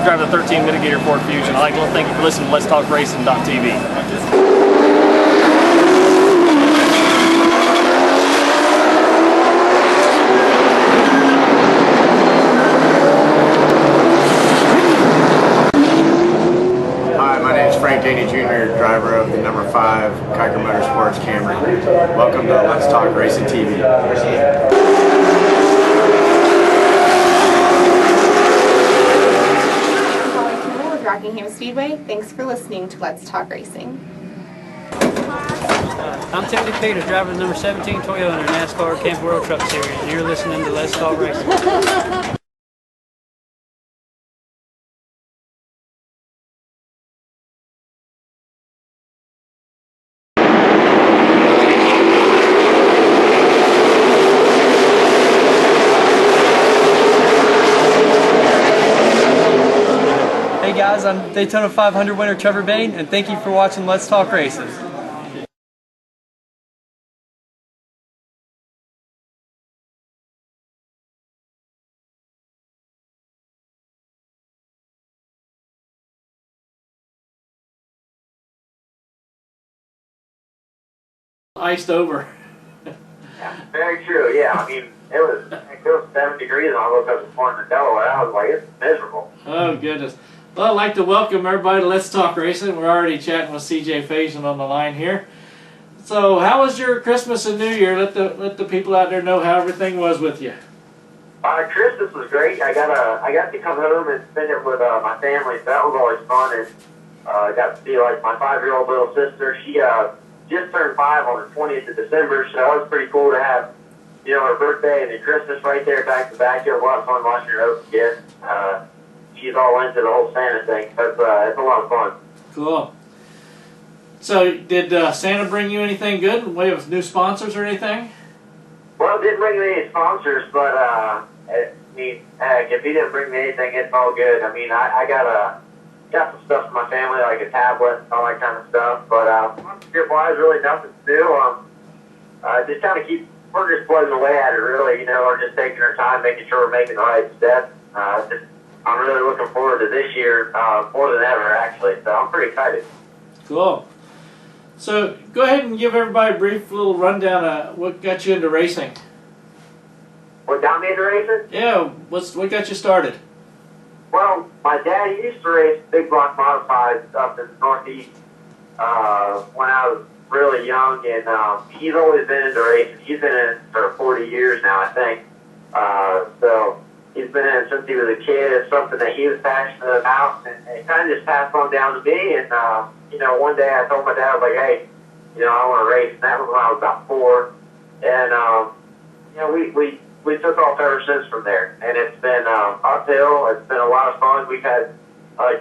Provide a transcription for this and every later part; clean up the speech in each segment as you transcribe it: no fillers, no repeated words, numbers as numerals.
subscribe to the 13 Mitigator Ford Fusion. I'd like to thank you for listening to Let's Talk Racing.tv. Jr., driver of the number 5 Kiker Motorsports Camry. Welcome to Let's Talk Racing TV. With Rockingham Speedway. Thanks for listening to Let's Talk Racing. I'm Terri Peters, driver of the number 17 Toyota NASCAR Camp World Truck Series, and you're listening to Let's Talk Racing. Hey guys, I'm Daytona 500 winner Trevor Bain, and thank you for watching Let's Talk Racing. Iced over. Yeah, very true. Yeah, I mean, it was 7 degrees and I woke up this morning in Delaware. I was like, it's miserable. Oh, goodness. Well, I'd like to welcome everybody to Let's Talk Racing. We're already chatting with CJ Faison on the line here. So, how was your Christmas and New Year? Let the people out there know how everything was with you. Christmas was great. I got to come home and spend it with my family, so that was always fun. And I got to see like my 5-year-old little sister. She just turned 5 on the 20th of December, so that was pretty cool to have, you know, her birthday and then Christmas right there back to back. It was a lot of fun watching her open gifts. She's all into the whole Santa thing. So it's a lot of fun. Cool. So, did Santa bring you anything good in way of new sponsors or anything? Well, it didn't bring me any sponsors, but I mean, heck, if he didn't bring me anything, it's all good. I mean, I got some stuff for my family, like a tablet and all that kind of stuff. But sponsorship-wise, really nothing to do. Just kind of we're just plugging away at it, really. You know, we're just taking our time, making sure we're making the right steps. I'm really looking forward to this year more than ever, actually. So I'm pretty excited. Cool. So go ahead and give everybody a brief little rundown of what got you into racing. What got me into racing? Yeah, what got you started? Well, my dad used to race big block modifieds up in the Northeast when I was really young, and he's always been into racing. He's been in it for 40 years now, I think. So he's been in it since he was a kid. It's something that he was passionate about, and it kind of just passed on down to me. And you know, one day I told my dad, I was like, hey, you know, I want to race. And that was when I was about 4. And you know, we took off ever since from there. And it's been uphill. It's been a lot of fun. We've had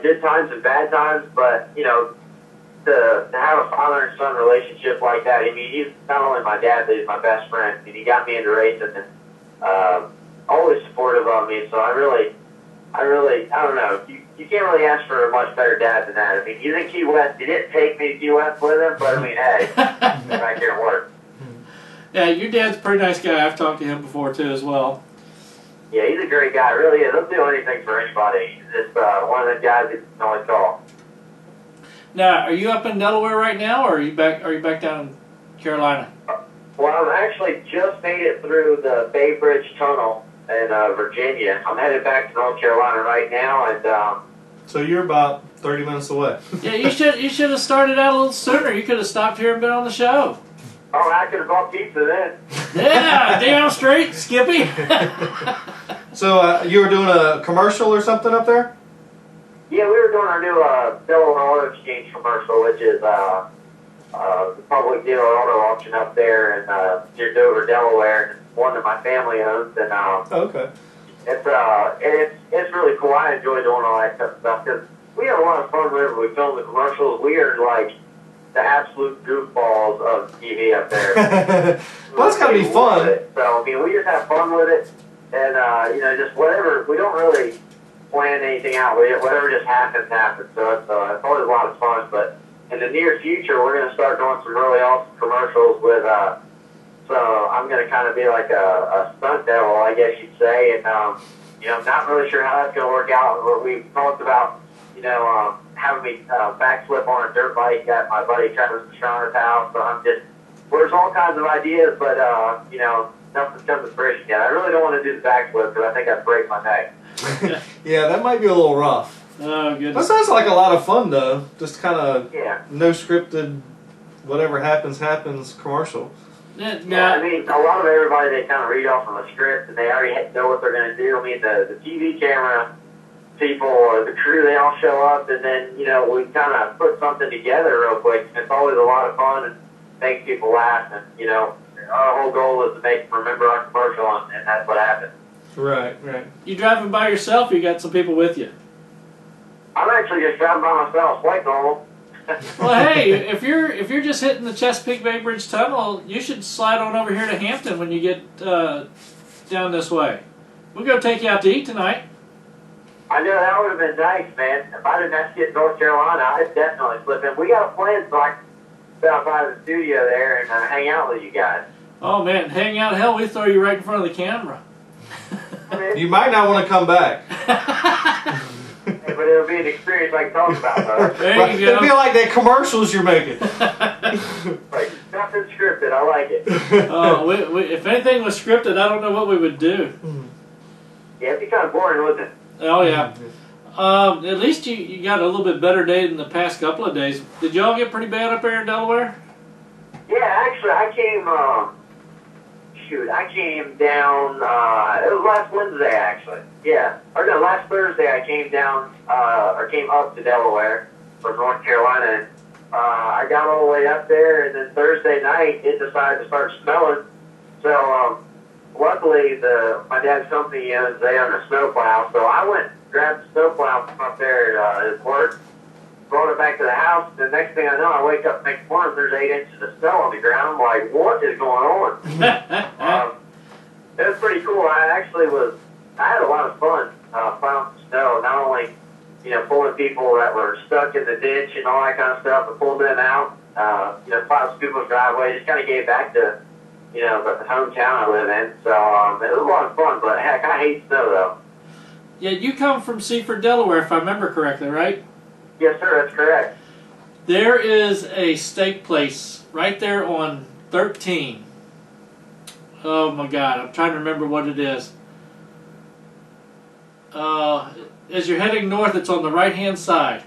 good times and bad times, but you know, to have a father and son relationship like that. I mean, he's not only my dad, but he's my best friend, and he got me into racing and always supportive of me. So I don't know. You can't really ask for a much better dad than that. I mean, he's in Key West. He didn't take me to Key West with him, but I mean, hey, back here and work. Yeah, your dad's a pretty nice guy. I've talked to him before too, as well. Yeah, he's a great guy. Really is. He'll do anything for anybody. He's just one of the guys that you can always call. Now, are you up in Delaware right now, or are you back down in Carolina? Well, I've actually just made it through the Bay Bridge Tunnel in Virginia. I'm headed back to North Carolina right now, and So you're about 30 minutes away. Yeah, you should have started out a little sooner. You could have stopped here and been on the show. oh, I could have bought pizza then. Yeah, damn straight, Skippy. So you were doing a commercial or something up there? Yeah, we were doing our new Delaware Auto Exchange commercial, which is the public dealer auto auction up there in near Dover, Delaware. It's one that my family owns, and Okay. it's really cool. I enjoy doing all that kind of stuff because we have a lot of fun whenever we film the commercials. We are like the absolute goofballs of TV up there. Well, that's gotta be fun. So I mean, we just have fun with it, and you know, just whatever. We don't really plan anything out. Whatever just happens. So it's always a lot of fun. But in the near future, we're going to start doing some really awesome commercials with. So I'm going to kind of be like a stunt devil, I guess you'd say, and I'm not really sure how that's going to work out. We talked about, having me backflip on a dirt bike at my buddy Travis Pastrana's house. So there's all kinds of ideas, but, nothing's come to fruition yet. I really don't want to do the backflip because I think I'd break my neck. Yeah, that might be a little rough. Oh, That goodness. sounds like a lot of fun, though. Just kind of Yeah. no scripted, whatever happens commercial. Yeah, Now, I mean, a lot of everybody, they kind of read off from a script, and they already know what they're going to do. I mean, the TV camera people or the crew, they all show up, and then, we kind of put something together real quick. And it's always a lot of fun and makes people laugh. And, our whole goal is to make them remember our commercial, and that's what happened. Right, right. you driving by yourself or you got some people with you? I'm actually just driving by myself, like normal. Well, hey, if you're just hitting the Chesapeake Bay Bridge Tunnel, you should slide on over here to Hampton when you get down this way. We'll go take you out to eat tonight. I know that would have been nice, man. If I didn't have to get to North Carolina, I'd definitely slip in. We got a plan so I can sit outside of the studio there and hang out with you guys. Oh man, hang out, hell, we throw you right in front of the camera. You might not want to come back. But it'll be an experience I can talk about, though. There you It'll be go. like that commercials you're making. Like, nothing scripted. I like it. If anything was scripted, I don't know what we would do. Yeah, it'd be kind of boring, wouldn't it? Oh yeah. At least you got a little bit better day than the past couple of days. Did y'all get pretty bad up there in Delaware? Yeah, actually, I came down, it was last Wednesday, actually. Yeah. Or no, last Thursday I came down, or came up to Delaware from North Carolina. And, I got all the way up there, and then Thursday night it decided to start snowing. So, luckily, my dad's company, they own a snowplow. So I went and grabbed the snowplow from up there at his work, brought it back to the house. The next thing I know, I wake up next morning, there's 8 inches of snow on the ground. I'm like, what is going on? It was pretty cool. I had a lot of fun plowing some snow. Not only, pulling people that were stuck in the ditch and all that kind of stuff, but pulled them out, plowed people's driveway, just kind of gave back to, the hometown I live in. So it was a lot of fun, but heck, I hate snow though. Yeah, you come from Seaford, Delaware, if I remember correctly, right? Yes, sir, that's correct. There is a steak place right there on 13. Oh my God, I'm trying to remember what it is. As you're heading north, it's on the right-hand side.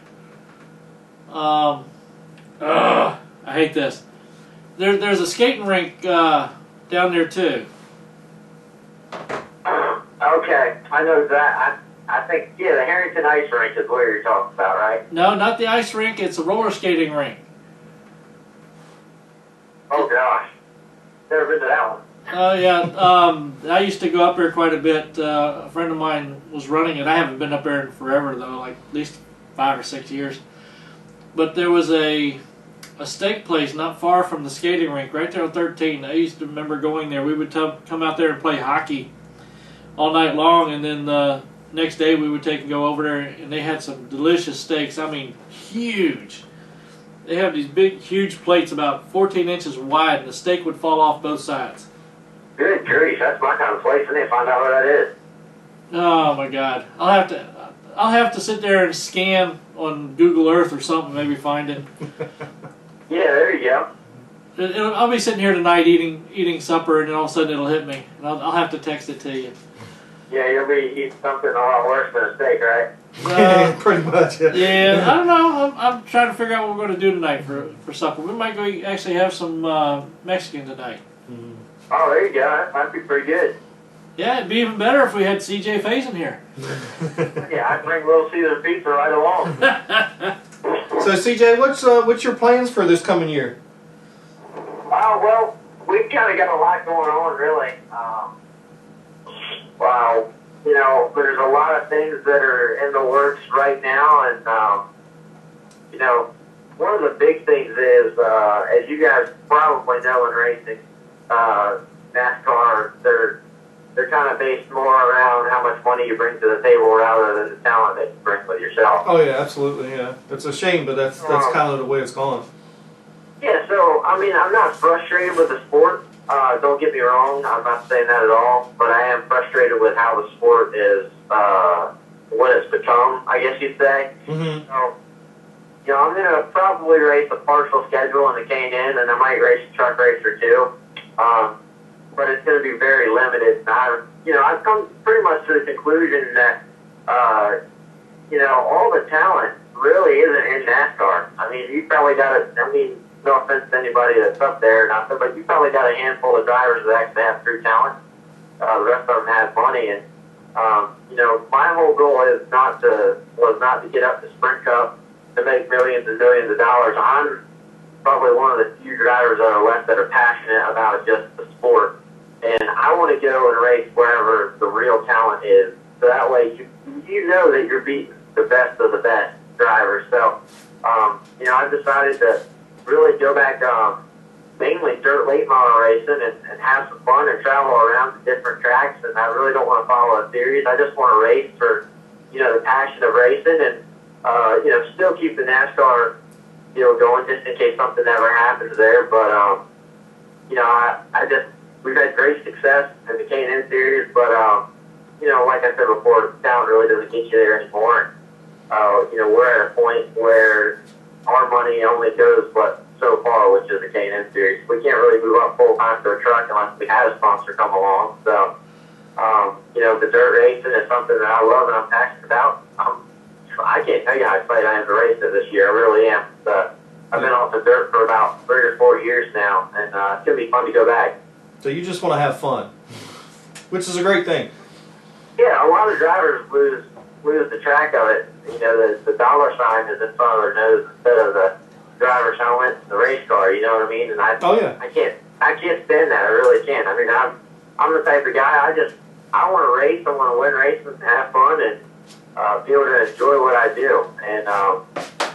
I hate this. There's a skating rink down there too. Okay, I know that. I think, the Harrington Ice Rink is what you're talking about, right? No, not the ice rink. It's a roller skating rink. Oh, gosh. Never been to that one. Oh yeah, I used to go up there quite a bit. A friend of mine was running it. I haven't been up there in forever though, like at least 5 or 6 years. But there was a steak place not far from the skating rink, right there on 13. I used to remember going there. We would come out there and play hockey all night long, and then the next day we would take and go over there, and they had some delicious steaks. I mean, huge. They have these big, huge plates about 14 inches wide, and the steak would fall off both sides. Good grief, that's my kind of place. I need to find out where that is. Oh my God! I'll have to sit there and scan on Google Earth or something, maybe find it. Yeah, there you go. I'll be sitting here tonight eating supper, and then all of a sudden it'll hit me, and I'll have to text it to you. Yeah, you'll be eating something a lot worse than a steak, Yeah, right? pretty much. Yeah, I don't know. I'm trying to figure out what we're going to do tonight for supper. We might go actually have some Mexican tonight. Oh, there you go. That might be pretty good. Yeah, it'd be even better if we had CJ Faison here. Yeah, I'd bring Little Caesar pizza right along. So CJ, what's your plans for this coming year? Well, we've kind of got a lot going on, really. Wow, there's a lot of things that are in the works right now, and one of the big things is, as you guys probably know in racing, NASCAR, they're kind of based more around how much money you bring to the table rather than the talent that you bring with yourself. Oh yeah, absolutely. Yeah, it's a shame, but that's kind of the way it's gone. Yeah, so I mean, I'm not frustrated with the sport. Don't get me wrong, I'm not saying that at all, but I am frustrated with how the sport is, what it's become, I guess you'd say. Mm-hmm. So, I'm going to probably race a partial schedule in the K&N, and I might race a truck race or two. But it's going to be very limited. And I've come pretty much to the conclusion that, all the talent really isn't in NASCAR. I mean, you probably got no offense to anybody that's up there, but you probably got a handful of drivers that actually have true talent. The rest of them have money, and my whole goal was not to get up to Sprint Cup to make millions and millions of dollars. I'm probably one of the few drivers that are left that are passionate about just the sport, and I want to go and race wherever the real talent is. So that way, you know that you're beating the best of the best drivers. So, I've decided to really go back mainly dirt late model racing and have some fun and travel around to different tracks. And I really don't want to follow a series. I just want to race for, the passion of racing and, still keep the NASCAR deal going just in case something ever happens there. But, we've had great success in the K&N series, but, like I said before, talent really doesn't get you there anymore. We're at a point where our money only goes so far, which is the K&N series. We can't really move up full time to a truck unless we have a sponsor come along. So, the dirt racing is something that I love and I'm passionate about. I can't tell you how excited I am to race it this year. I really am. I've been off the dirt for about 3 or 4 years now, and it's going to be fun to go back. So you just want to have fun, which is a great thing. Yeah, a lot of drivers lose the track of it. The dollar sign is in front of their nose instead of the driver's helmet and the race car. You know what I mean? And I can't stand that. I really can't. I mean, I'm the type of guy. I want to race. I want to win races and have fun and be able to enjoy what I do. And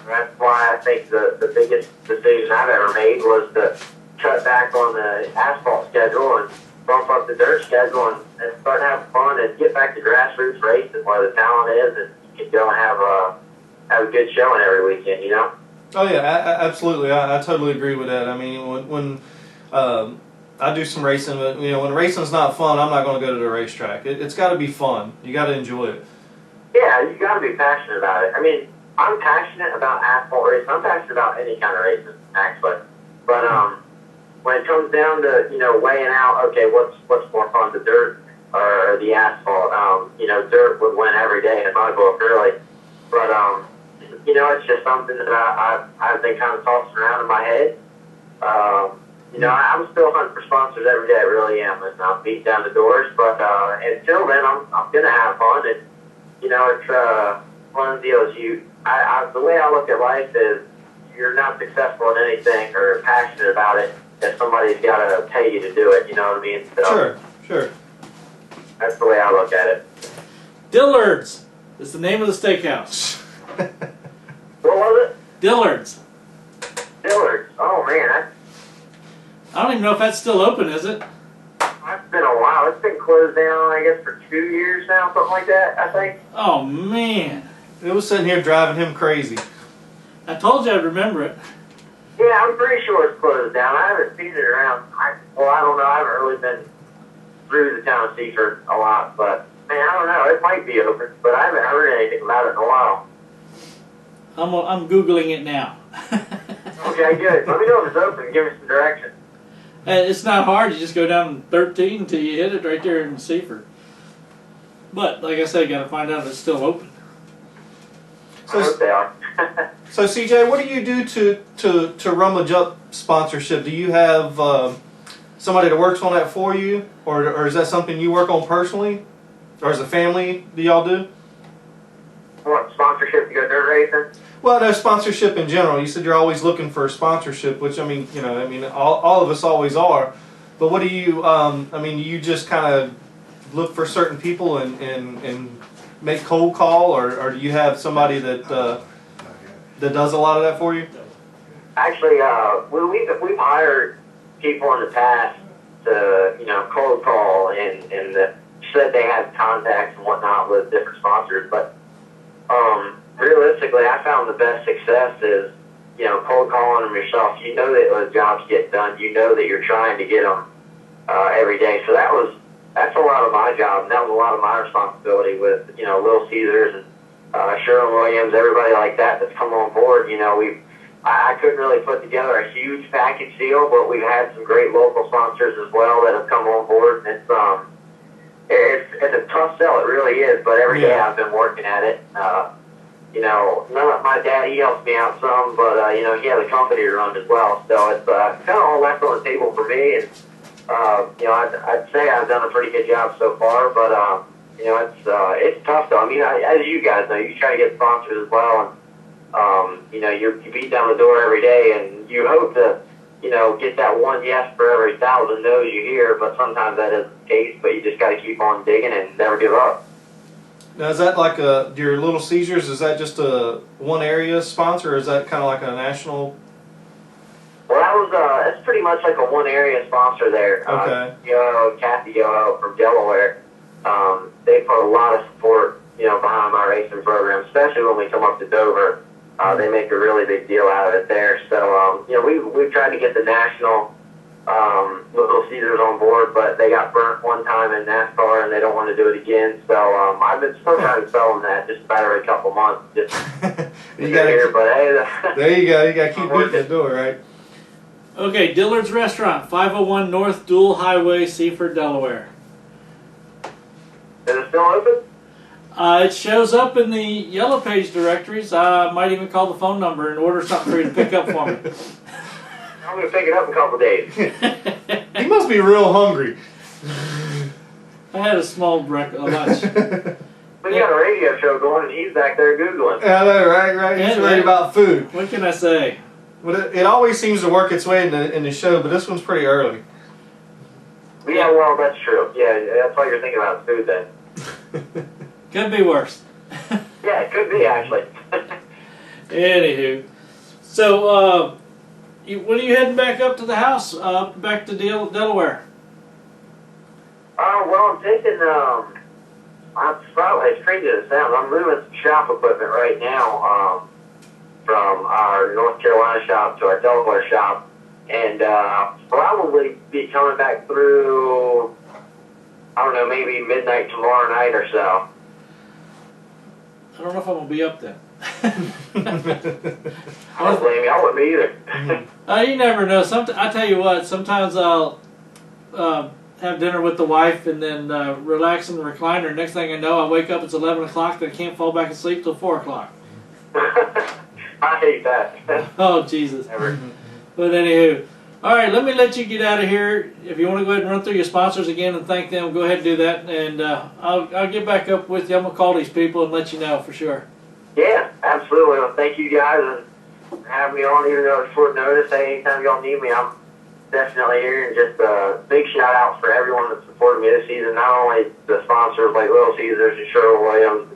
that's why I think the biggest decision I've ever made was to cut back on the asphalt schedule and bump up the dirt schedule and start having fun and get back to grassroots racing where the talent is, and you can go and have a good showing every weekend, Oh yeah, absolutely. I totally agree with that. I mean, when I do some racing, but when racing's not fun, I'm not going to go to the racetrack. It's got to be fun. You got to enjoy it. Yeah, you got to be passionate about it. I mean, I'm passionate about asphalt racing. I'm passionate about any kind of racing, actually. But when it comes down to weighing out, okay, what's more fun, the dirt or the asphalt? Dirt would win every day in my book, really. But it's just something that I've been kind of tossing around in my head. I'm still hunting for sponsors every day. I really am, and I'm beating down the doors. But until then, I'm gonna have fun, and it's one of the deals. The way I look at life is, you're not successful in anything or passionate about it if somebody's got to pay you to do it. You know what I mean? So Sure. That's the way I look at it. Dillard's is the name of the steakhouse. What was it? Dillard's. Dillard's. Oh man, I don't even know if that's still open, is it? that's been a while. It's been closed down, I guess, for 2 years now, something like that, I think. Oh man. It was sitting here driving him crazy. I told you I'd remember it. Yeah, I'm pretty sure it's closed down. I haven't seen it around. I don't know. I haven't really been through the town of Seaford a lot, but man, I don't know. It might be open, but I haven't heard anything about it in a while. I'm Googling it now. Okay, good. Let me know if it's open and give me some direction. It's not hard. You just go down 13 until you hit it right there in Seaford. But, like I said, you got to find out if it's still open. I hope they are. So CJ, what do you do to rummage up sponsorship? Do you have somebody that works on that for you, or is that something you work on personally, or as a family do y'all do? What, sponsorship to go dirt racing? Well, no, sponsorship in general. You said you're always looking for sponsorship, which all of us always are. But what do you? Do you just kind of look for certain people and make cold call, or do you have somebody that does a lot of that for you? Actually, we've hired people in the past to cold call and said they had contacts and whatnot with different sponsors, but realistically, I found the best success is cold calling them yourself. You know that those jobs get done. You know that you're trying to get them every day. So that's a lot of my job, and that was a lot of my responsibility with, Little Caesars and Sherwin-Williams, everybody like that that's come on board. I couldn't really put together a huge package deal, but we've had some great local sponsors as well that have come on board. And it's a tough sell, it really is, but every day I've been working at it. My dad, he helps me out some, but, he has a company to run as well. So it's kind of all left on the table for me. And, I'd say I've done a pretty good job so far, but, it's tough though. I mean, as you guys know, you try to get sponsors as well. And, you beat down the door every day and you hope to, get that one yes for every 1,000 no's you hear, but sometimes that isn't the case, but you just got to keep on digging and never give up. Now, is that like your Little Caesars? Is that just a one area sponsor, or is that kind of like a national? Well, that's pretty much like a one area sponsor there. Okay. Kathy Yoho from Delaware. They put a lot of support, behind my racing program, especially when we come up to Dover. They make a really big deal out of it there. So, we've tried to get the national Little Caesars on board, but they got burnt one time in NASCAR and they don't want to do it again. So I've been still trying to sell them that just about every couple months. Just you gotta here, but hey, there you go. You got to keep beating the door, right? Okay, Dillard's Restaurant, 501 North Dual Highway, Seaford, Delaware. Is it still open? It shows up in the Yellow Page directories. I might even call the phone number and order something for you to pick up for me. I'm going to pick it up in a couple of days. He must be real hungry. I had a small lunch. We got a radio show going and he's back there Googling. Yeah, I know, right? He's worried about food. What can I say? But it always seems to work its way in the show, but this one's pretty early. Yeah, well, that's true. Yeah, that's why you're thinking about food then. Could be worse. Yeah, it could be, actually. Anywho. So, when are you heading back up to the house, back to Delaware? Well, I'm taking, it's crazy as it sounds, I'm moving some shop equipment right now, from our North Carolina shop to our Delaware shop, and probably be coming back through, I don't know, maybe midnight tomorrow night or so. I don't know if I'm going to be up then. I don't blame you, I wouldn't be either. You never know. I tell you what, sometimes I'll have dinner with the wife and then relax in the recliner. Next thing I know, I wake up, it's 11 o'clock, then I can't fall back asleep till 4 o'clock. I hate that. Oh, Jesus. Never. But anywho, all right, let me let you get out of here. If you want to go ahead and run through your sponsors again and thank them, go ahead and do that. And I'll get back up with you. I'm going to call these people and let you know for sure. Yeah, absolutely. Well, thank you guys and having me on, even though it's short notice. Hey, anytime y'all need me, I'm definitely here. And just a big shout out for everyone that supported me this season. Not only the sponsors like Little Caesars and Sherwin-Williams,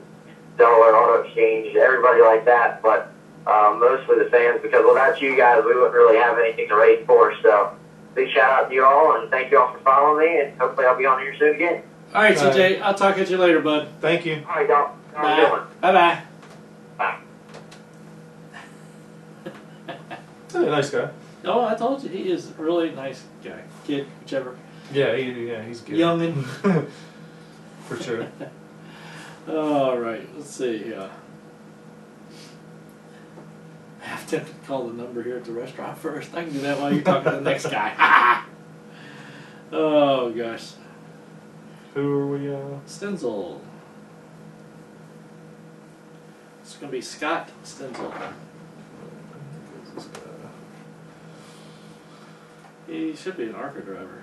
Delaware Auto Exchange, everybody like that, but mostly the fans, because without you guys, we wouldn't really have anything to race for. So, big shout out to you all, and thank you all for following me, and hopefully I'll be on here soon again. All right, CJ, I'll talk at you later, bud. Thank you. All right, y'all. How you doing? Bye-bye. Bye. He's a nice guy. Oh, I told you, he is a really nice guy. Kid, whichever. Yeah, he's good. Youngin. For sure. All right, let's see. I have to call the number here at the restaurant first. I can do that while you're talking to the next guy. Oh, gosh. Who are we? Stenzel. It's going to be Scott Stenzel. He should be an ARCA driver.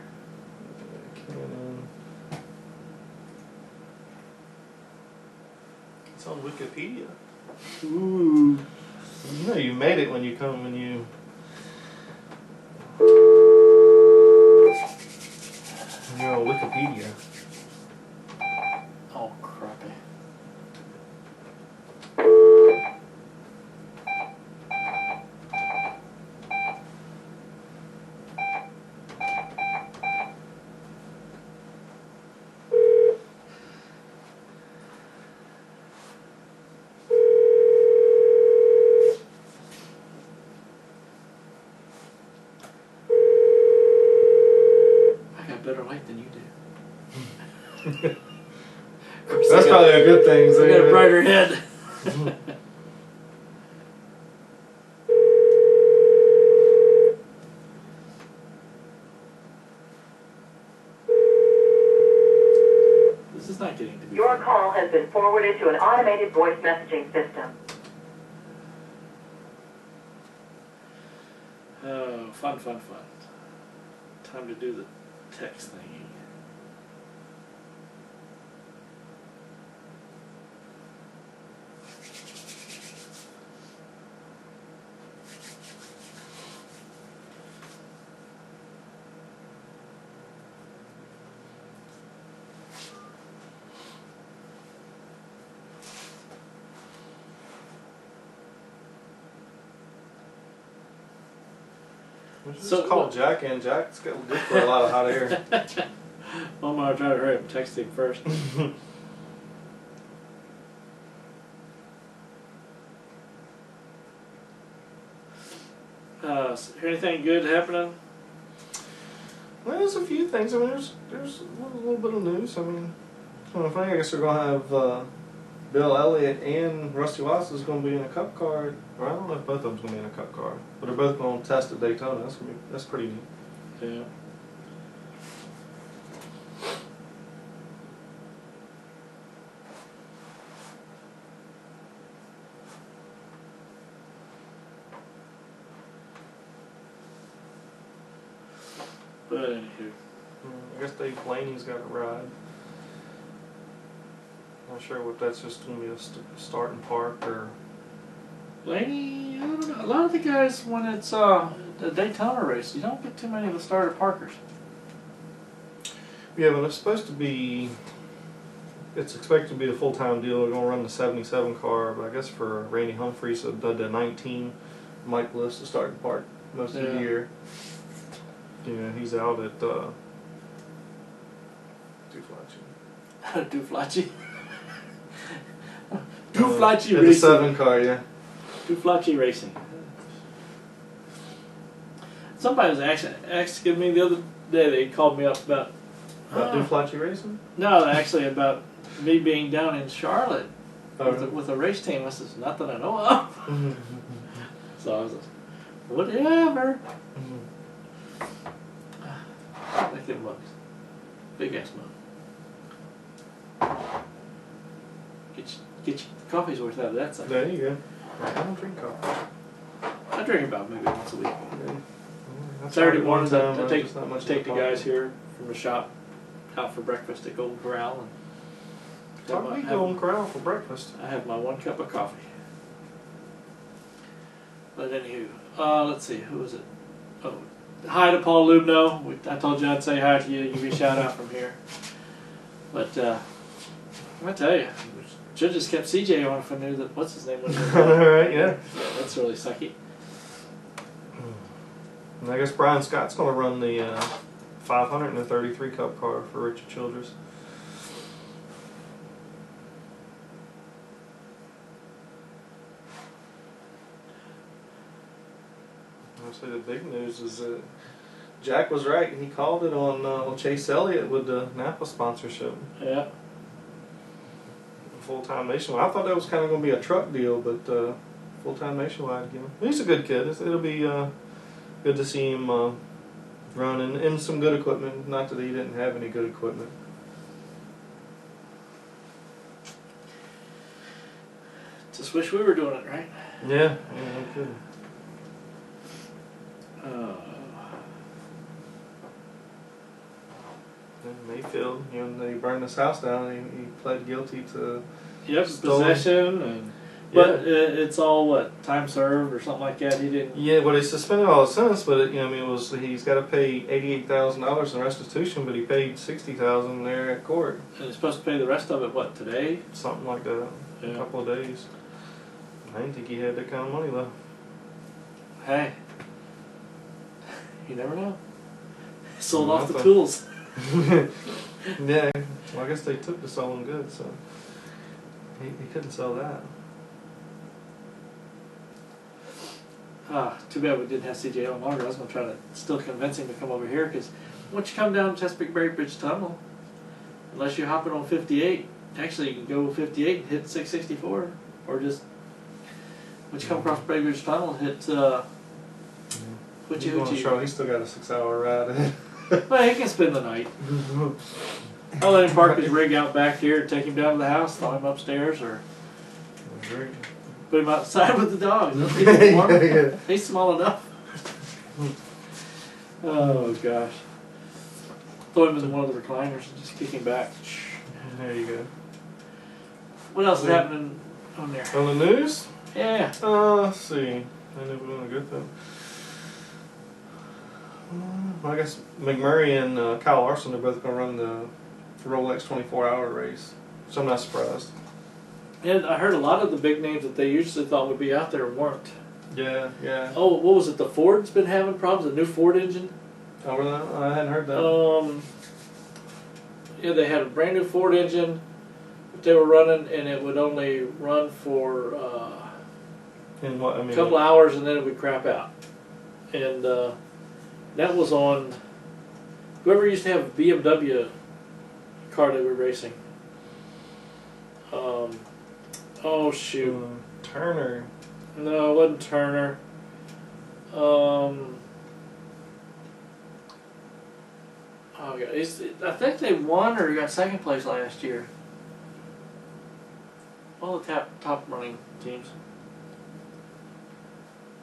It's on Wikipedia. Ooh. You know you made it when you. You're on Wikipedia. Oh, crappy. got better light than you do. That's probably a good thing. I got a brighter head. This is not getting to be Your fun. call has been forwarded to an automated voice messaging system. Oh, fun. Time to do the text thingy. So call Jack in. Jack's got good for a lot of hot air. I'm gonna try to hurry up and text him first. Anything good happening? Well, there's a few things. I mean, there's a little bit of news. I mean, I guess we're gonna have Bill Elliott and Rusty Watson is gonna be in a Cup car. Or I don't know if both of them's gonna be in a Cup car, but they're both gonna test at Daytona. That's pretty neat. Yeah. But anywho. I guess Dave Blaney's got a ride. Not sure what that's just going to be a starting park or. Blaney, I don't know. A lot of the guys, when it's the Daytona race, you don't get too many of the starter parkers. Yeah, but it's supposed to be. It's expected to be a full-time deal. They're going to run the 77 car, but I guess for Randy Humphries, the 19 Mike Bliss to starting park most of the year. Yeah, he's out at Duflachi. Duflachi. Duflachi Racing. Racing. The 7 car, yeah. Duflachi Racing. Somebody was actually asking me the other day. They called me up about Duflachi Racing. No, actually about me being down in Charlotte Oh, with a race team. I said, nothing I know of. So I was like, whatever. Like them mugs. Big ass mug. Get your coffee's worth out of that stuff. There you go. I don't drink coffee. I drink about maybe once a week. That's Saturday right, mornings one time, I just not much take the coffee. guys here from the shop out for breakfast at Golden Corral. Why don't we go on Corral for breakfast? I have my 1 cup of coffee. But anywho, let's see, who was it? Oh, hi to Paul Lubno. I told you I'd say hi to you, give you a shout out from here. But I'm gonna tell you, should just kept CJ on if I knew that what's his name was. Alright, yeah. That's really sucky. And I guess Brian Scott's going to run the 500 and the 33 Cup car for Richard Childress. I'll say the big news is that Jack was right. He called it on Chase Elliott with the Napa sponsorship. Yeah. Full-time nationwide. I thought that was kind of going to be a truck deal, but full-time nationwide again. He's a good kid. It'll be good to see him run in some good equipment. Not that he didn't have any good equipment. Just wish we were doing it, right? Yeah, no kidding. And Mayfield, they burned his house down. He pled guilty to possession and. But it's all what, time served or something like that. He didn't. Yeah, well, he suspended all his sentence, but he's got to pay $88,000 in restitution, but he paid $60,000 there at court. And he's supposed to pay the rest of it what, today? Something like that. Yeah. A couple of days. I didn't think he had that kind of money though. Hey, you never know. Sold off the Nothing. tools. Yeah, well, I guess they took the stolen goods, so he couldn't sell that. Too bad we didn't have CJ on longer. I was going to try to still convince him to come over here because once you come down Chesapeake Bay Bridge Tunnel, unless you're hopping on 58, actually you can go 58 and hit 664, or just once you come across Bay Bridge Tunnel, hit Hoochie Hoochie. He's still got a 6-hour ride ahead. Well, he can spend the night. I'll let him park his rig out back here and take him down to the house, throw him upstairs, or put him outside with the dogs. Yeah. He's small enough. Oh gosh. Throw him in one of the recliners and just kick him back. There you go. What else is happening on there? On the news? Yeah. Let's see. I know we're doing a good thing. I guess McMurray and Kyle Larson are both going to run the Rolex 24-hour race, so I'm not surprised. And I heard a lot of the big names that they usually thought would be out there weren't. Yeah, yeah. Oh, what was it? The Ford's been having problems. The new Ford engine. Oh, really? I hadn't heard that. Yeah, they had a brand new Ford engine that they were running, and it would only run for In what, I mean, a couple hours, and then it would crap out. And that was on whoever used to have a BMW car they were racing. Oh shoot. Turner. No, it wasn't Turner. Oh yeah, I think they won or got second place last year. All the top running teams.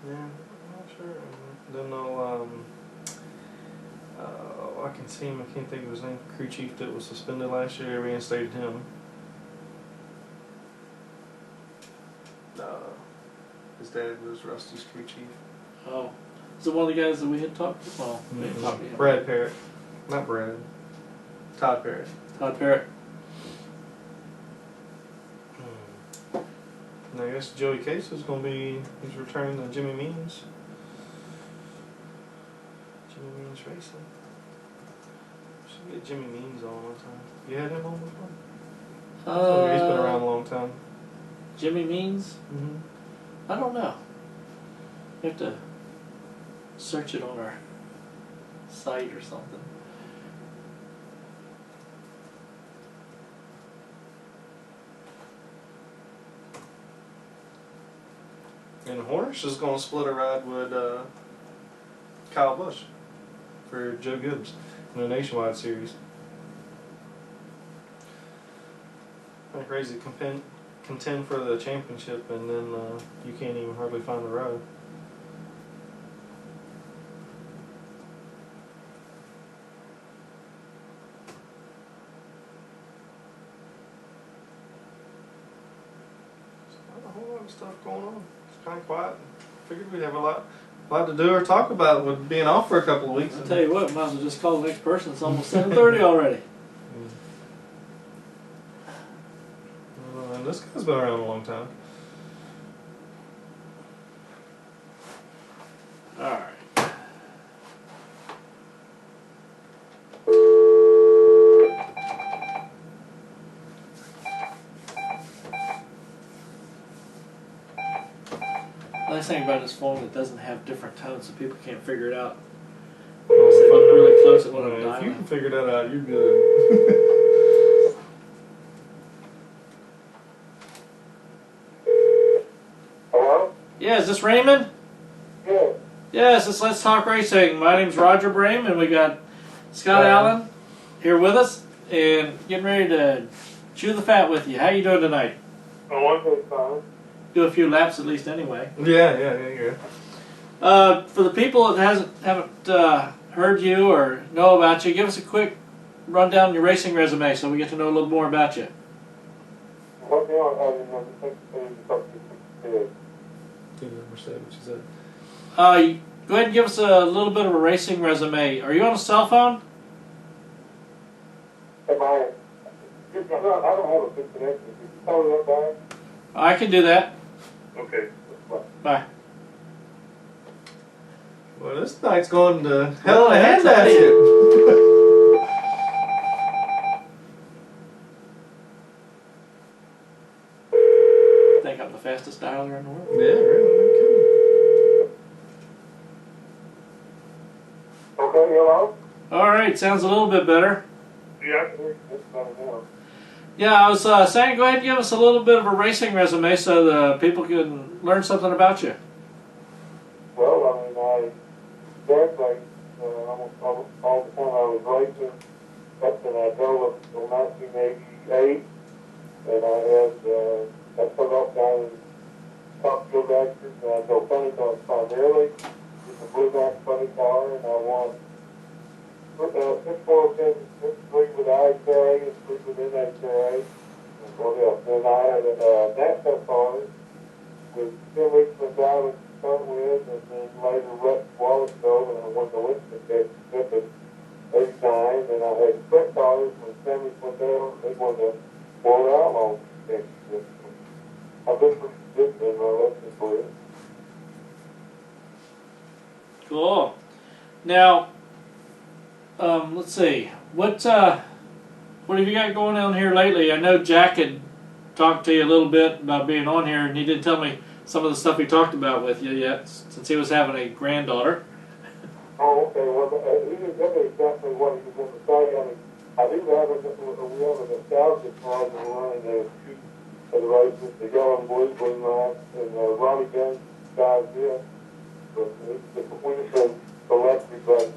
Yeah, I'm not sure. Don't know. I can see him. I can't think of his name. Crew chief that was suspended last year. Reinstated him. His dad was Rusty's crew chief. Oh, is it one of the guys that we had talked to? Well, we didn't talk to him. Brad Parrott. Not Brad. Todd Parrott. Todd Parrott. And I guess Joey Case is going to be, he's returning to Jimmy Means. Jimmy Means Racing. Should get Jimmy Means on one time. You had him on before? He's been around a long time. Jimmy Means? Mm-hmm. I don't know. You have to search it on our site or something. And Hornish is going to split a ride with Kyle Busch for Joe Gibbs in the Nationwide Series. Kind of crazy. Contend for the championship, and then you can't even hardly find the road. There's not a whole lot of stuff going on. It's kind of quiet. Figured we'd have a lot to do or talk about with being off for a couple of weeks. I'll tell you what, might as well just call the next person. It's almost 7:30 already. And this guy's been around a long time. Alright. Nice thing about this phone, it doesn't have different tones so people can't figure it out. So they look really close at what I'm If you dialing. can figure that out, you're good. Hello? Yeah, is this Raymond? Yeah. Yes, it's Let's Talk Racing. My name's Roger Brehm, and we got Scott Allen here with us, and getting ready to chew the fat with you. How you doing tonight? I'm doing fine. Do a few laps at least anyway. Yeah. For the people that haven't heard you or know about you, give us a quick rundown of your racing resume so we get to know a little more about you. What She said. Go ahead and give us a little bit of a racing resume. Are you on a cell phone? Am I don't have a good connection. Can you call me up back? I can do that. Okay. Bye. Well, this night's going to hell in a handbasket. I think I'm the fastest dialer in the world. Yeah, really. Okay, hello? All right, sounds a little bit better. Yeah, I can hear you just better now. Yeah, I was saying, go ahead and give us a little bit of a racing resume so the people can learn something about you. Well, I mean, I drag raced almost all the time I was racing. Up and I drove up until 1988, and I put off down in top field actors, and I drove funny cars primarily. It's a Blue Max funny car, and I won 6 4 10 3 with IHRA and 3 with NHRA. Then I had a NASCAR car with Tim Richmond driving to start with, and then later Russ Wallace drove, and I won the Winston Championship in '89. And I had sprint cars with Sammy Swindell. They won the World Outlaw Championship. I've been pretty consistent in my racing career. Cool. Now, let's see. What have you got going on here lately? I know Jack had talked to you a little bit about being on here, and he didn't tell me some of the stuff he talked about with you yet, since he was having a granddaughter. Oh, okay. Well, he didn't tell me exactly what he was going to say. I mean, I do have we have a nostalgia card that we're running the two of the races, the yellow and blue line, and Ronnie Gunn's guys here. But we just had electric races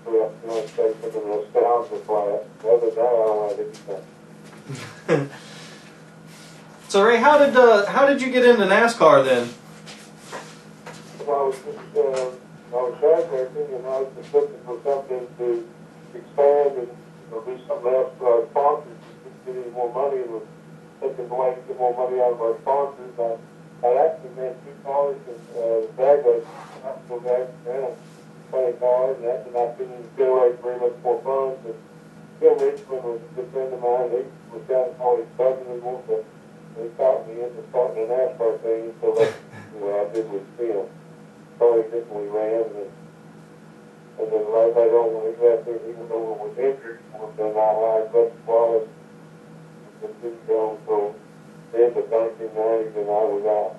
throughout the United States with the nostalgia class. Other than that, I don't have anything. So Ray, how did you get into NASCAR then? Well, I was drag racing, and I was just looking for something to expand and do something else for our sponsors. Just get any more money, and was looking for ways to get more money out of our sponsors. I actually ran 2 cars in drag racing, national drag racing, 20 cars, and after I couldn't generate very much more funds. And Phil Richmond was a good friend of mine. He was down in all his cousin and wanted to. He taught me into starting a NASCAR thing, so that's what I did with Phil. So he definitely ran, and then later on when he left there, he went over with injury, and I lied Russ Wallace, and didn't go until the end of 1990, and I was out.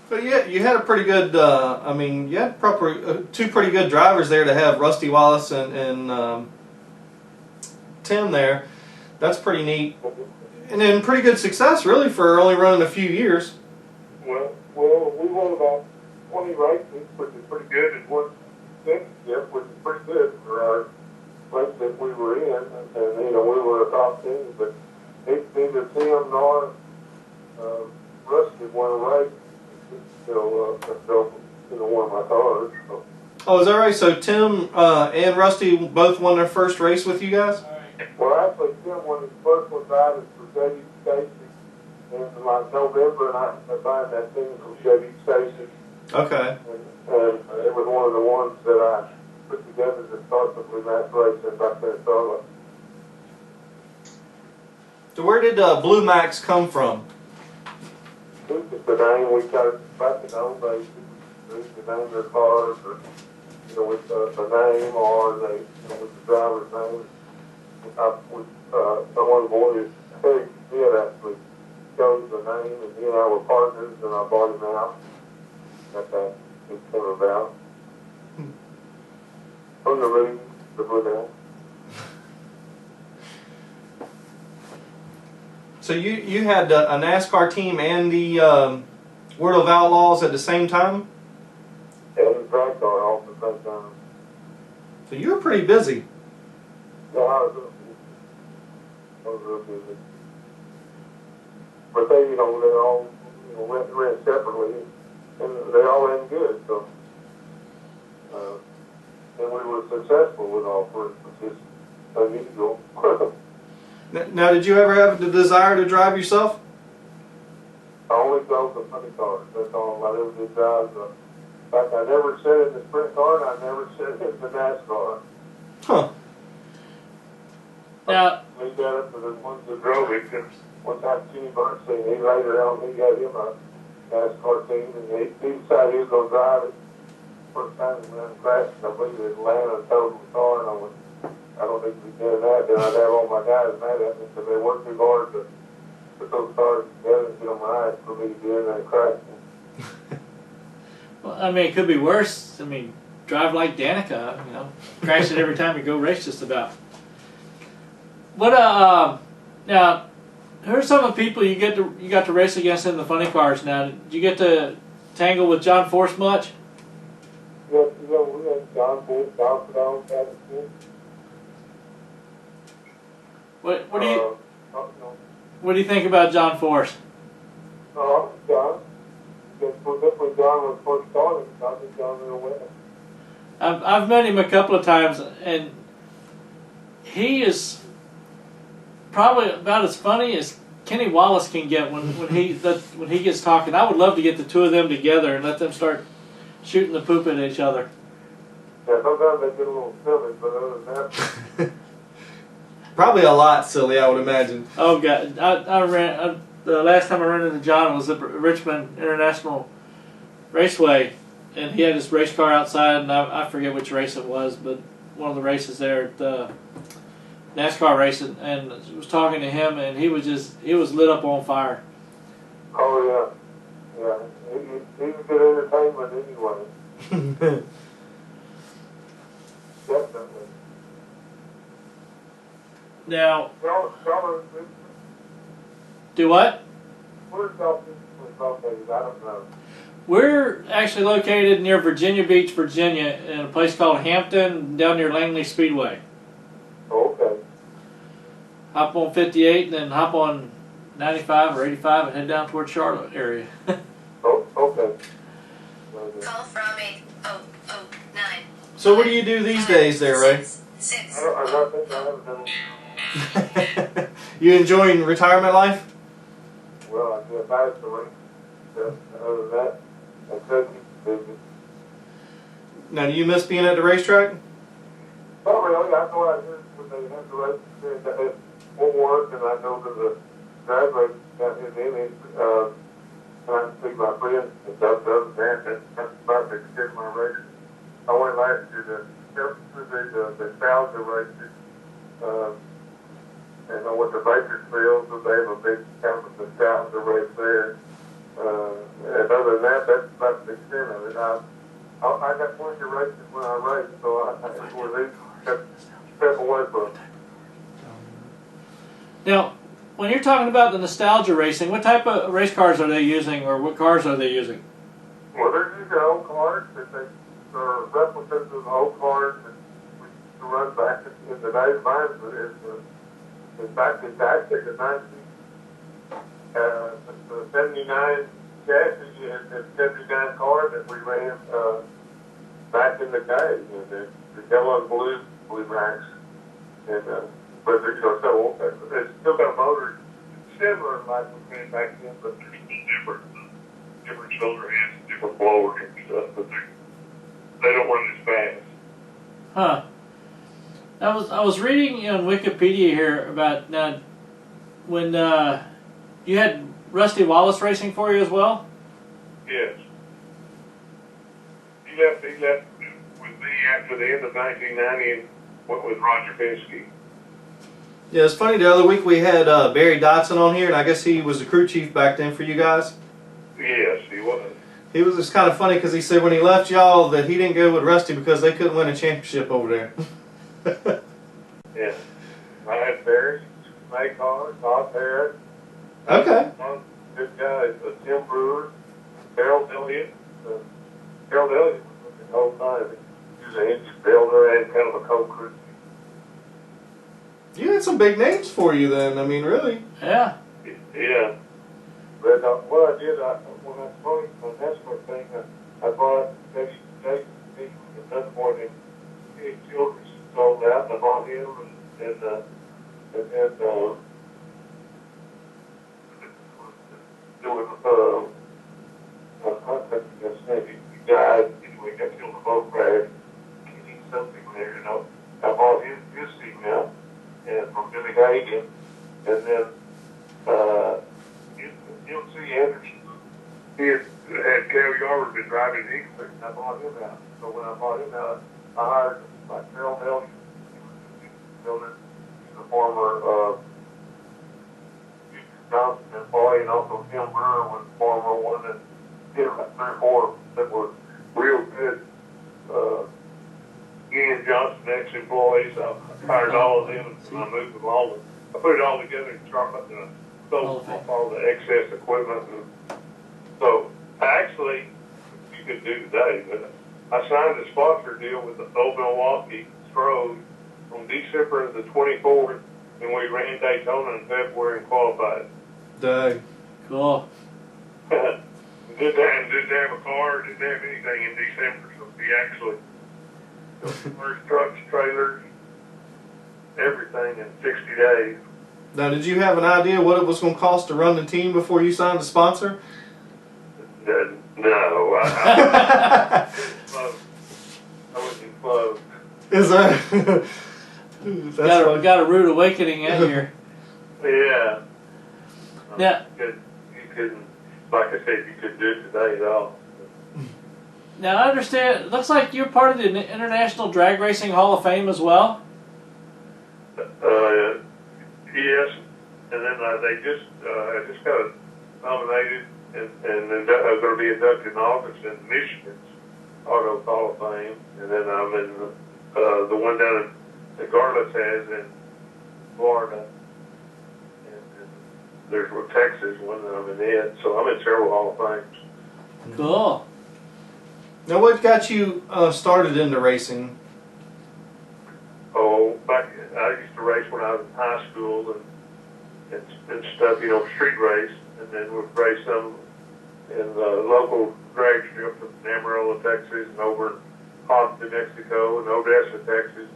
So yeah, you had a pretty good. I mean, you had proper 2 pretty good drivers there to have Rusty Wallace and Tim there. That's pretty neat, and then pretty good success really for only running a few years. Well, we won about 20 races, which is pretty good, and one championship, which is pretty good for our race that we were in. And we were a top team, but neither Tim nor Rusty won a race. One of my cars. So. Oh, is that right? So Tim and Rusty both won their first race with you guys? Well, actually, Tim won his first one driving for Chevy Stacy in like November, and I signed that thing from Chevy Stacy. Okay. And it was one of the ones that I put together to start the Blue Max racing back there in Charlotte. So where did Blue Max come from? It's just the name we got back in the old days. We used to name their cars, or with the name, or with the driver's name. Someone wanted Terri had actually chose the name, and he and I were partners, and I bought him out. That's how it came about. From the movie, the Blue Max. So you had a NASCAR team and the World of Outlaws at the same time? Yeah, the drag car all at the same time. So you were pretty busy. Yeah, I was real busy. But they all ran separately, and they all ran good. So, and we were successful with all 3, which is unusual. Now, did you ever have the desire to drive yourself? I only drove the funny cars. That's all I ever did drive. In fact, I never sat in the sprint car, and I never sat in the NASCAR. Huh. Now, We got up to the ones that drove it. And one time, Kenny Bernstein, he later on, he got him a NASCAR team, and he decided he was going to drive it. First time we went and crashed, I believe in Atlanta, and totaled the car, and I went, I don't think we did that. Then I'd have all my guys mad at me because they worked too hard to put those cars together and get on my for me to get in there and crash them. well, I mean, it could be worse. I mean, drive like Danica, you know, crash it every time you go race just about. What now? Who are some of the people you got to race against in the funny cars? Now, did you get to tangle with John Force much? Yes, we had John Force, Dodson, What do you think about John Force? John. Definitely John was first starting. I think John will win. I've met him a couple of times, and he is probably about as funny as Kenny Wallace can get when he gets talking. I would love to get the two of them together and let them start shooting the poop at each other. Yeah, sometimes they get a little silly, but other than that. Probably a lot silly, I would imagine. Oh God, the last time I ran into John was at Richmond International Raceway, and he had his race car outside, and I forget which race it was, but one of the races there at the NASCAR racing, and was talking to him, and he was lit up on fire. Oh yeah, he's a good entertainment anyway. Definitely. Now, do what? Where's Dodson located? I don't know. We're actually located near Virginia Beach, Virginia, in a place called Hampton, down near Langley Speedway. Okay. Hop on 58 and then hop on 95 or 85 and head down toward Charlotte area. Okay. Call from 8009. So what do you do these days there, Ray? I haven't done. You enjoying retirement life? Well, I do a bachelor. Other than that, I couldn't be busy. Now, do you miss being at the racetrack? Not really. I know I did when they had the race experience. I had more work, and I go to the drag race down here in Image. Trying to see my friends and stuff. Other than that, that's about to extend my race. I went last year to the nostalgia races. And I went to Bakersfield, so they have a big kind of nostalgia race there. And other than that, that's about the extent of it. I got plenty of races when I race, so I think we're these step away from. Now, when you're talking about the nostalgia racing, what type of race cars are they using, or what cars are they using? Well, they're using old cars that are replicas of the old cars that we used to run back in the days. Mine in fact, it's actually the 79 chassis and 79 car that we ran back in the day. The yellow and blue racks. And, but they're so it's still got motors similar like we ran back then, but there's different cylinder heads, different blowers and stuff, but they don't run as fast. Huh. I was reading on Wikipedia here about now when you had Rusty Wallace racing for you as well. Yes. He left with me after the end of 1990 and went with Roger Penske. Yeah, it's funny. The other week we had Barry Dodson on here, and I guess he was the crew chief back then for you guys. Yes, he was. He was just kind of funny because he said when he left y'all that he didn't go with Rusty because they couldn't win a championship over there. Yeah. I had Barry, Snake Car, Todd Harris. Okay. Good guys, Tim Brewer, Harold Elliott. Harold Elliott was the whole time. He was an engine builder and kind of a co-crew. You had some big names for you then. I mean, really. Yeah. Yeah. But what I did, when I started the NASCAR thing, I bought Jason another more than his children sold out, and I bought him and doing I think that's maybe he died anyway, got killed in a boat crash. He needs something there, you know. I bought his team out and from Billy Hagan, and then you'll see Anderson. He had Cale Yarber been driving the Eagle, and I bought him out. So when I bought him out, I hired like Harold Elliott. He was a former Johnson employee, and also Tim Brewer was a former one, and did about 3 or 4 that were real good Johnson ex-employees. I hired all of them and I moved them all. I put it all together and sold off all the excess equipment. And so actually, you could do today, but I signed a sponsor deal with the Old Milwaukee Stros on December the 24th, and we ran Daytona in February and qualified. Dang. Cool. Didn't have a car, didn't have anything in December, so we actually first trucks, trailers, everything in 60 days. Now, did you have an idea what it was going to cost to run the team before you signed a sponsor? No, I wasn't close. Is that? got a rude awakening out here. Yeah. Yeah. You couldn't, like I said, you couldn't do it today at all. Now I understand. It looks like you're part of the International Drag Racing Hall of Fame as well. Yes, and then I just got nominated, and then I'm going to be inducted in August in Michigan's Auto Hall of Fame, and then I'm in the one down in that Garlitz has in Florida, and there's Texas one that I'm in it, so I'm in several Hall of Fames. Cool. Now, what got you started into racing? Oh, I used to race when I was in high school and stuff, you know, street race, and then we'd race some in the local drag strip in Amarillo, Texas, and over in Austin, New Mexico, and Odessa, Texas.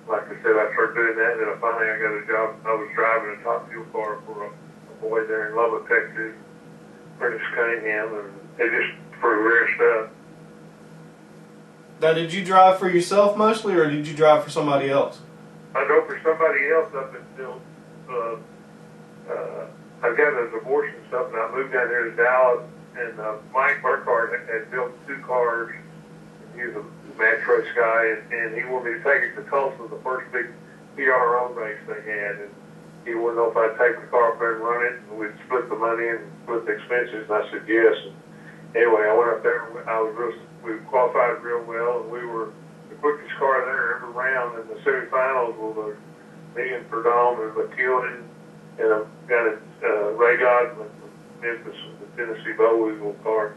Like I said, I started doing that, and then finally I got a job. I was driving a top fuel car for a boy there in Lubbock, Texas, Ernest Cunningham, and it just pretty rare stuff. Now, did you drive for yourself mostly, or did you drive for somebody else? I drove for somebody else up until I got a divorce and stuff, and I moved down here to Dallas, and Mike Burkhardt had built 2 cars. He was a match race guy, and he wanted me to take it to Tulsa, the first big PRO race they had, and he wanted to know if I'd take the car up there and run it, and we'd split the money and split the expenses, and I said yes. And anyway, I went up there, and we qualified real well, and we were the quickest car there every round, and the semifinals were me and Verdon and McEwen and a guy named Ray Godwin from Memphis, the Tennessee Bow Eagle car.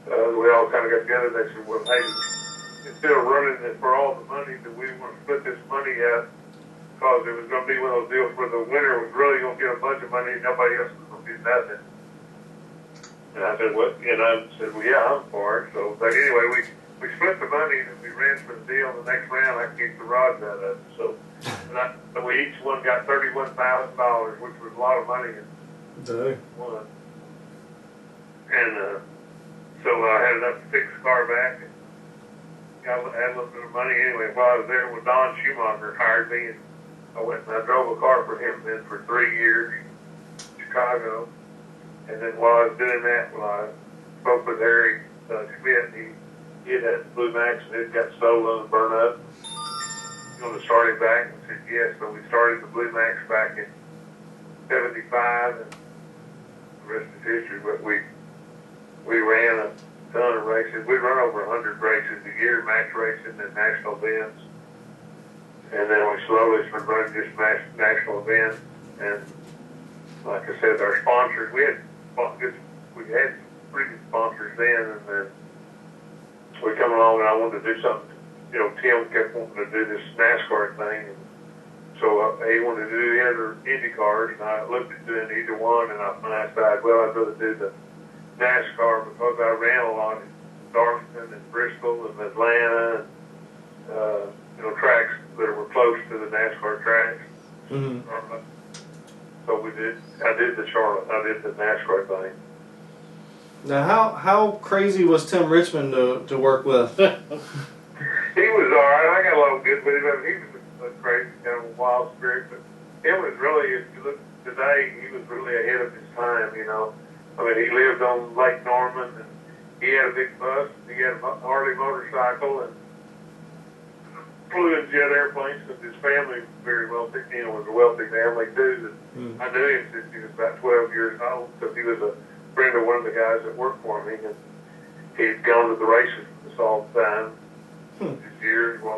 We all kind of got together, and they said, well, hey, instead of running it for all the money, that we want to split this money out, because it was going to be one of those deals where the winner was really going to get a bunch of money and nobody else was going to get nothing. And I said, what? And I said, well, yeah, I'm for it. So, but anyway, we split the money and we ran for the deal. The next round, I kicked the rods out of it. So, and we each one got $31,000, which was a lot of money. One. And so I had enough to fix the car back and had a little bit of money. Anyway, while I was there, with Don Schumacher hired me, and I went and I drove a car for him then for 3 years in Chicago. And then while I was doing that, when I spoke with Harry Schmidt, he had that Blue Max and it got stolen and burned up. You want to start it back? And I said yes. So we started the Blue Max back in '75, and the rest is history. But we ran a ton of races. We run over 100 races a year, match racing and national events. And then we slowly started running just national events. And like I said, our sponsors, we had pretty good sponsors then, and then we come along and I wanted to do something. You know, Tim kept wanting to do this NASCAR thing, and so he wanted to do the other Indy cars, and I looked at doing either one, and I decided, well, I'd rather do the NASCAR because I ran a lot in Dodson and Bristol and Atlanta, and you know, tracks that were close to the NASCAR tracks. Mm-hmm. So I did the Charlotte, I did the NASCAR thing. Now, how crazy was Tim Richmond to work with? He was all right. I got along good with him. I mean, he was a crazy, kind of a wild spirit, but it was really, if you look today, he was really ahead of his time, you know. I mean, he lived on Lake Norman, and he had a big bus, and he had a Harley motorcycle, and flew in jet airplanes, because his family was very wealthy, you know, was a wealthy family too. I knew him since he was about 12 years old, because he was a friend of one of the guys that worked for me, and he'd gone to the races with us all the time. His years while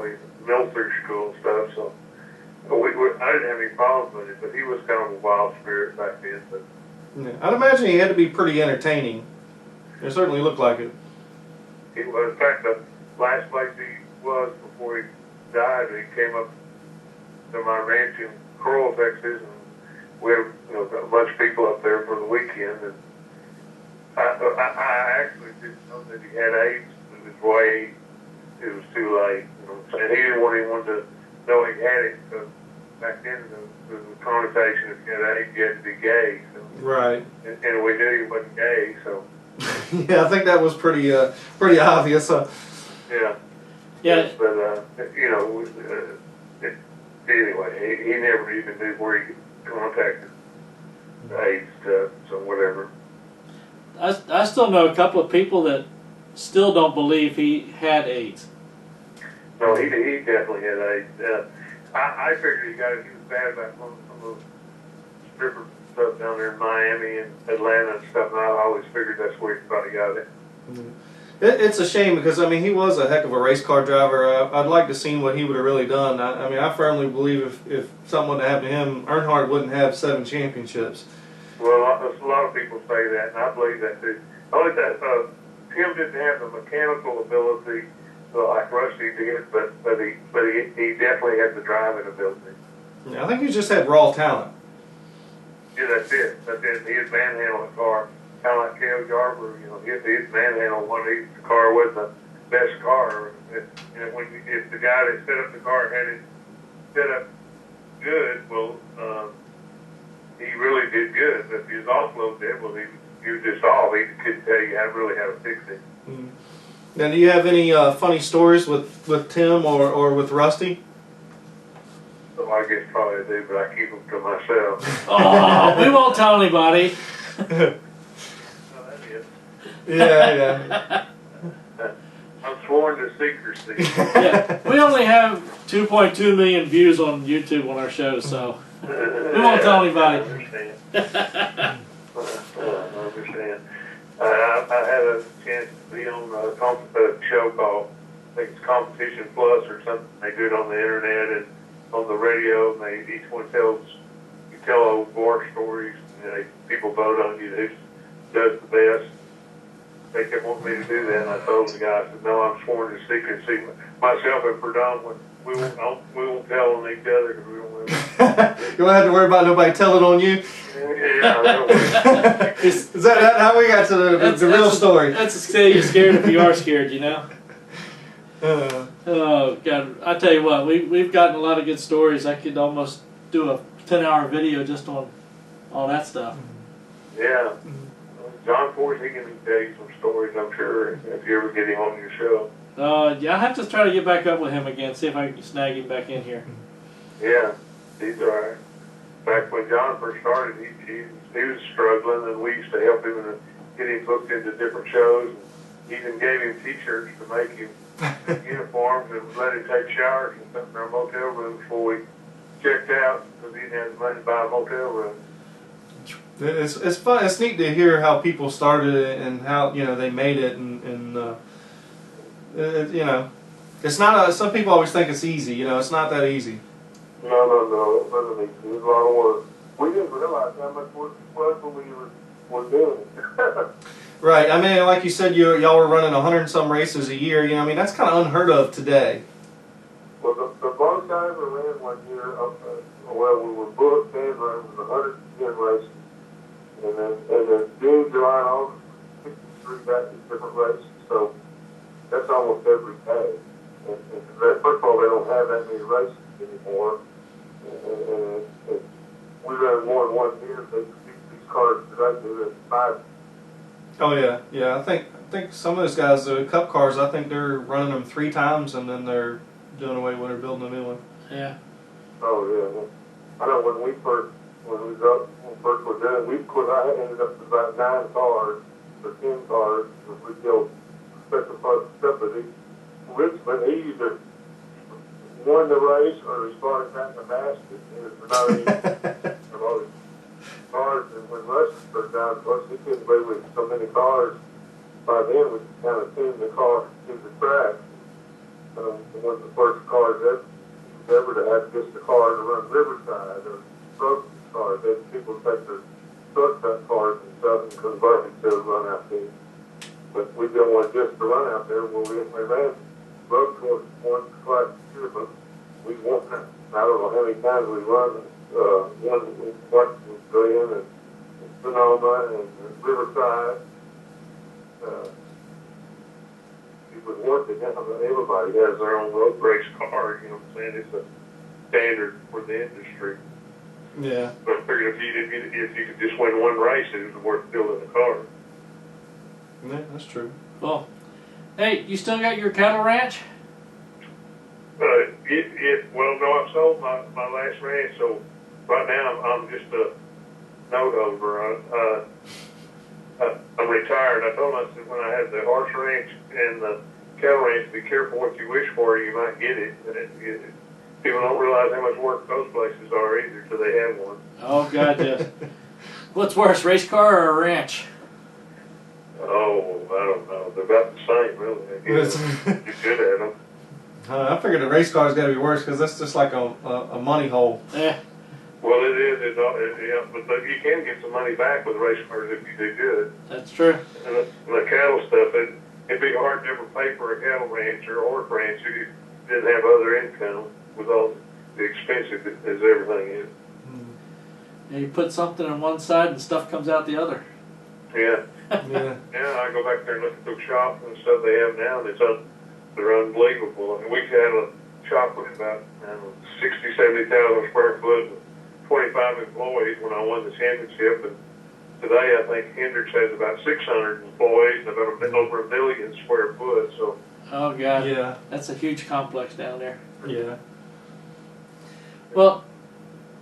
I didn't have any problems with it, but he was kind of a wild spirit back then. But Yeah. I'd imagine he had to be pretty entertaining. It certainly looked like it. he was, in fact, the last place he was before he died, he came up to my ranch in Coral, Texas, and we have got a bunch of people up there for the weekend. And I actually didn't know that he had AIDS. It was too late. And he didn't want anyone to know he had it, because back then there was a connotation if you had AIDS, you had to be gay. So, Right. and we knew he wasn't gay, so. Yeah, I think that was pretty obvious. Yeah. Yeah. But, anyway, he never even knew where he contacted the AIDS stuff, so whatever. I still know a couple of people that still don't believe he had AIDS. No, he definitely had AIDS. I figured he got it. He was bad about some of those stripper stuff down there in Miami and Atlanta and stuff, and I always figured that's where he probably got it. It's a shame because, I mean, he was a heck of a race car driver. I'd like to see what he would have really done. I mean, I firmly believe if something would have happened to him, Earnhardt wouldn't have 7 championships. Well, a lot of people say that, and I believe that too. Only that Tim didn't have the mechanical ability like Rusty did, but he definitely had the driving ability. I think he just had raw talent. Yeah, that's it. He'd manhandle a car, kind of like Cale Garber. He'd manhandle one. The car wasn't the best car. If the guy that set up the car had it set up good, well, he really did good. But if his offload did, well, he was just off. He couldn't tell you really how to fix it. Mm. Now, do you have any funny stories with Tim or with Rusty? So I guess probably I do, but I keep them to myself. Oh, we won't tell anybody. Yeah. I'm sworn to secrecy. Yeah, we only have 2.2 million views on YouTube on our show, so we won't tell anybody. I understand. I had a chance to be on a show called, I think it's Competition Plus or something. They do it on the internet and on the radio, and each one you tell old war stories, and people vote on you who does the best. They kept wanting me to do that, and I told the guy, I said, no, I'm sworn to secrecy. Myself and Verdun, we won't tell on each other because we won't. You won't have to worry about nobody telling on you. Yeah, Is that how we got to the real story? That's to say you're scared if you are scared, Oh, God. I tell you what, we've gotten a lot of good stories. I could almost do a 10-hour video just on all that stuff. Yeah. John Force, he can tell you some stories, I'm sure, if you ever get him on your show. Yeah, I'll have to try to get back up with him again, see if I can snag him back in here. Yeah, he's all right. Back when John first started, he was struggling, and we used to help him and get him booked into different shows. And even gave him T-shirts to make him uniforms and let him take showers and stuff in our motel room before we checked out, because he didn't have the money to buy a motel room. It's fun. It's neat to hear how people started it and how they made it, and it's not. Some people always think it's easy. It's not that easy. No. It wasn't easy. It was a lot of work. We didn't realize how much work it was when we were doing it. Right. I mean, like you said, y'all were running 100 and some races a year. I mean, that's kind of unheard of today. Well, the most I ever ran one year, we were booked and ran 110 races. And then June, July, and August, 63 different races. So that's almost every day. And first of all, they don't have that many races anymore. And we ran one year. These cars that I do at 5. Oh yeah. I think some of those guys, the Cup cars, I think they're running them 3 times and then they're doing away with it, building a new one. Yeah. Oh yeah. I know when we first were doing, I ended up with about 9 cars or 10 cars. We built special parts stuff, but Richmond, he either won the race or he started back the basket. It was not even all these cars. And when Rush first down, of course, he couldn't play with so many cars. By then, we kind of tuned the car to the track. It was the first cars ever endeavor to have just a car to run Riverside or grocery cars. Then people take their shortcut cars and stuff and convert it to run out there. But we don't want just to run out there. Well, we ran road course once, twice a year, but we want that. I don't know how many times we run. One we watched with Brehm and Sonoma and Riverside. It was worth it. Everybody has their own road race car. You know what I'm saying? It's a standard for the industry. Yeah. But I figured if you could just win one race, it was worth building the car. Yeah, that's true. Well, hey, you still got your cattle ranch? Well, no, I sold my last ranch, so right now I'm just a note holder. I'm retired. I told myself when I had the horse ranch and the cattle ranch, be careful what you wish for, you might get it. People don't realize how much work those places are either till they have one. Oh, God, yes. What's worse, race car or a ranch? Oh, I don't know. They're about the same, really. You're good at them. I figured the race car's got to be worse because that's just like a money hole. Yeah. Well, it is. Yeah, but you can get some money back with race cars if you do good. That's true. And the cattle stuff, it'd be hard to ever pay for a cattle ranch or a horse ranch if you didn't have other income with all the expensive as everything is. Yeah, you put something on one side and stuff comes out the other. Yeah. Yeah. Yeah, I go back there and look at those shops and stuff they have now, and they're unbelievable. I mean, we had a shop with about 60,000, 70,000 square foot, with 25 employees when I won the championship, and today I think Hendricks has about 600 employees and about over 1 million square foot. So. Oh, God. Yeah. That's a huge complex down there. Yeah. Well,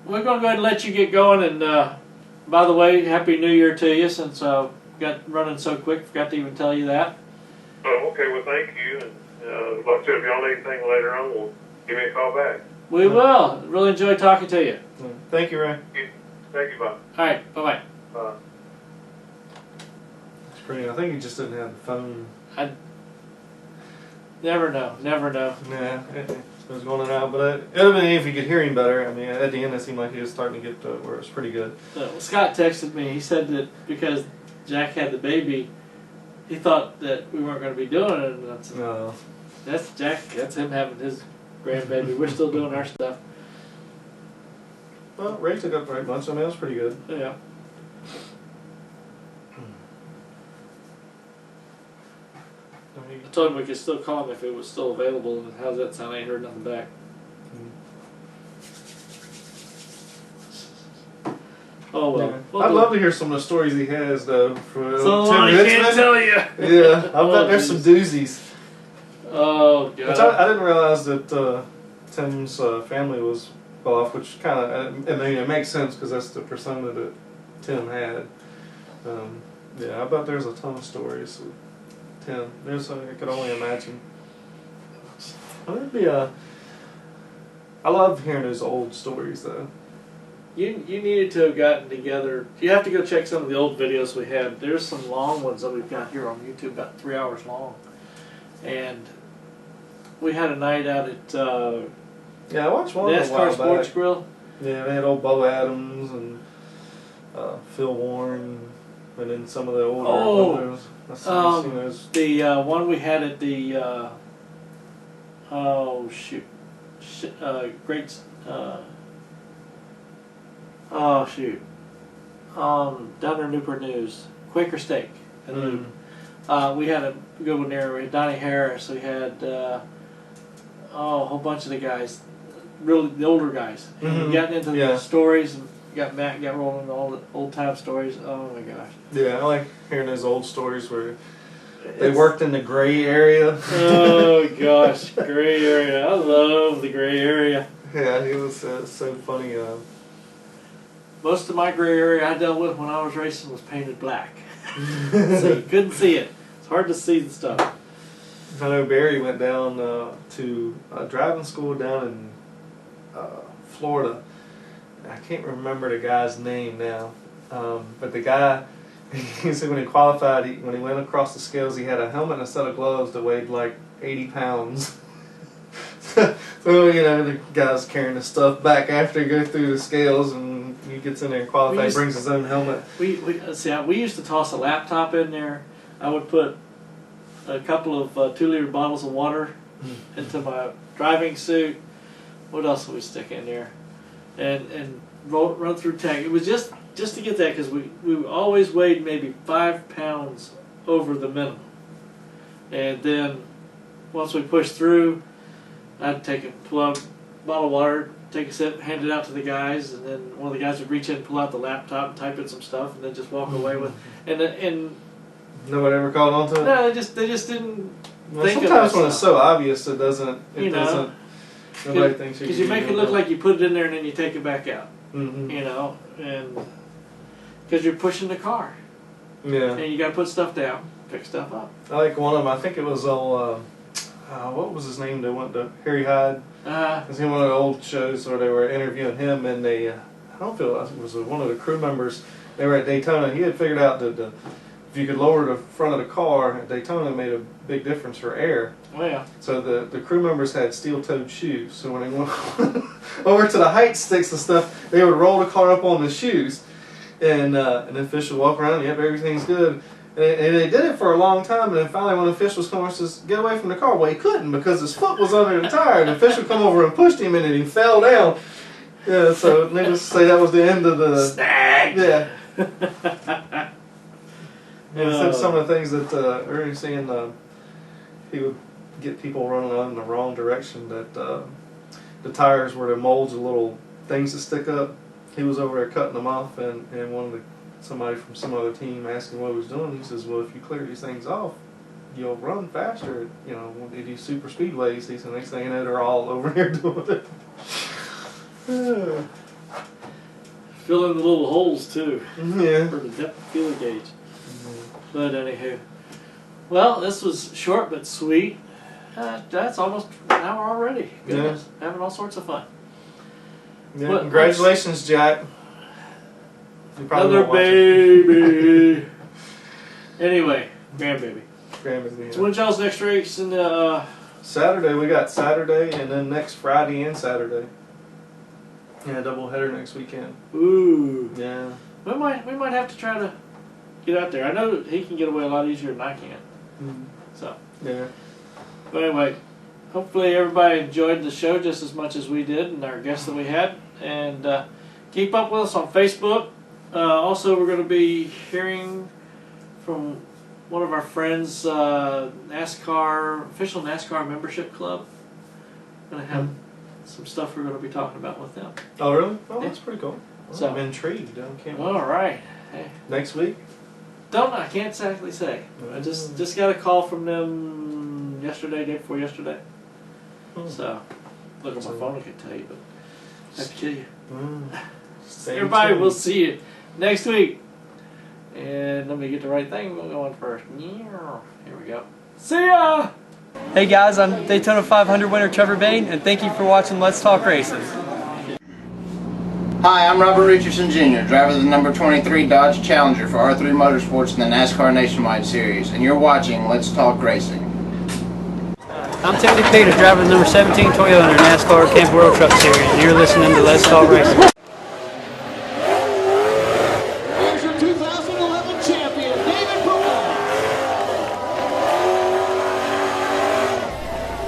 we're going to go ahead and let you get going. And by the way, Happy New Year to you, since got running so quick. Forgot to even tell you that. Oh, okay. Well, thank you. And like I said, if y'all need anything later on, well, give me a call back. We will. Really enjoy talking to you. Thank you, Ray. Thank you, Bob. All right. Bye-bye. Bye. It's pretty. I think he just didn't have the phone. I never know. Never know. Yeah, it was going in and out, but it would have been if you could hear him better. I mean, at the end, it seemed like he was starting to get to where it was pretty good. Scott texted me. He said that because Jack had the baby, he thought that we weren't going to be doing it. And that's Jack. That's him having his grandbaby. We're still doing our stuff. Well, Ray took up very much. I mean, it was pretty good. Yeah. I told him we could still call him if it was still available. And how's that sound? I ain't heard nothing back. Oh well. Yeah. I'd love to hear some of the stories he has though. For so Tim I can't tell you. Yeah, I bet there's some doozies. Oh God. Which I didn't realize that Tim's family was off, which kind of, I mean, it makes sense because that's the persona that Tim had. Yeah, I bet there's a ton of stories with Tim. I could only imagine. It'd be I love hearing those old stories though. You needed to have gotten together. You have to go check some of the old videos we had. There's some long ones that we've got here on YouTube, about 3 hours long. And we had a night out at yeah, I watched one NASCAR Sports Grill. Yeah, they had old Bo Adams and Phil Warren, and then some of the older. The one we had at the down there in Newport News, Quaker Steak. We had a good one there. We had Donnie Harris. We had a whole bunch of the guys, really the older guys. Mm-hmm. Getting into the stories, and got rolling all the old time stories. Oh my gosh. Yeah, I like hearing those old stories where they worked in the gray area. Oh gosh, gray area. I love the gray area. Yeah, it was so funny. Most of my gray area I dealt with when I was racing was painted black. So you couldn't see it. It's hard to see the stuff. I know Barry went down to driving school down in Florida. I can't remember the guy's name now. But the guy, he said when he qualified, when he went across the scales, he had a helmet and a set of gloves that weighed like 80 pounds. So Oh, you know, the guy's carrying the stuff back after he goes through the scales, and he gets in there and qualifies, brings his own helmet. We used to toss a laptop in there. I would put a couple of 2-liter bottles of water into my driving suit. What else would we stick in there? And run through tech. It was just to get that, because we always weighed maybe 5 pounds over the minimum. And then once we pushed through, I'd pull out a bottle of water, take a sip, hand it out to the guys, and then one of the guys would reach in and pull out the laptop and type in some stuff, and then just walk away with. And nobody ever caught on to it. No, they just didn't. Well, think sometimes of when it's so obvious, it doesn't. Nobody thinks because you make it look like you put it in there and then you take it back out. Mm-hmm. You know, and because you're pushing the car. Yeah. And you got to put stuff down, pick stuff up. I like one of them. I think it was what was his name? They went to Harry Hyde. It was in one of the old shows where they were interviewing him, and they, I don't feel it was one of the crew members. They were at Daytona. He had figured out that if you could lower the front of the car at Daytona, it made a big difference for air. Oh yeah. So the crew members had steel-toed shoes. So when they went over to the height sticks and stuff, they would roll the car up on the shoes, and the official would walk around. Yep, everything's good. And they did it for a long time, and then finally when the officials come over, says, "Get away from the car." Well, he couldn't because his foot was under the tire. And the official come over and pushed him, and then he fell down. Yeah, so needless to say, that was the end of the snag. Yeah. And some of the things that Ernie was saying, he would get people running in the wrong direction. That the tires where the molds are little things that stick up. He was over there cutting them off, and somebody from some other team asked him what he was doing. He says, "Well, if you clear these things off, you'll run faster. You know, when they do super speedways." He said, "Next thing you know, they're all over here doing it." Fill in the little holes too. Yeah. For the depth of field gauge. But anywho, well, this was short but sweet. That's almost an hour already. Goodness, having all sorts of fun. Yeah, but congratulations, Jack. Another baby. Anyway, grandbaby. Yeah. So when's y'all's next race? In the Saturday. We got Saturday, and then next Friday and Saturday. Yeah, double header next weekend. Ooh. Yeah. We might have to try to get out there. I know he can get away a lot easier than I can. Mm-hmm. So. Yeah. But anyway, hopefully everybody enjoyed the show just as much as we did, and our guests that we had. And keep up with us on Facebook. Also, we're going to be hearing from one of our friends, official NASCAR membership club. We're going to have some stuff we're going to be talking about with them. Oh, really? Oh, that's pretty cool. Well, So, I'm intrigued. All right. Hey. Next week? I can't exactly say. I just got a call from them yesterday, day before yesterday. So, look at my phone, I can tell you, but I have to kill you. Everybody, we'll see you next week. And let me get the right thing going first. Here we go. See ya! Hey guys, I'm Daytona 500 winner Trevor Bain, and thank you for watching Let's Talk Racing. Hi, I'm Robert Richardson Jr., driver of the number 23 Dodge Challenger for R3 Motorsports in the NASCAR Nationwide Series, and you're watching Let's Talk Racing. I'm Terri O'Connell, driver of the number 17 Toyota in the NASCAR Camp World Truck Series, and you're listening to Let's Talk Racing. Here's your 2011 champion, David Brehm.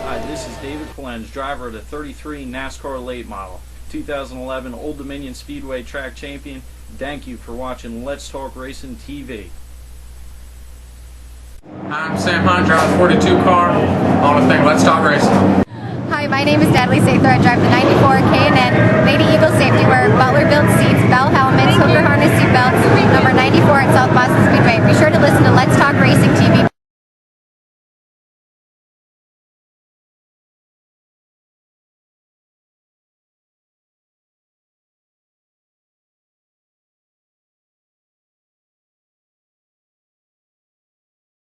Hi, this is David Polens, driver of the 33 NASCAR Late Model, 2011 Old Dominion Speedway Track Champion. Thank you for watching Let's Talk Racing TV. I'm Sam Hunt, driving the 42 car on the thing Let's Talk Racing. Hi, my name is Natalie Sather. I drive the 94 K&N Lady Eagle Safety. We're Butler built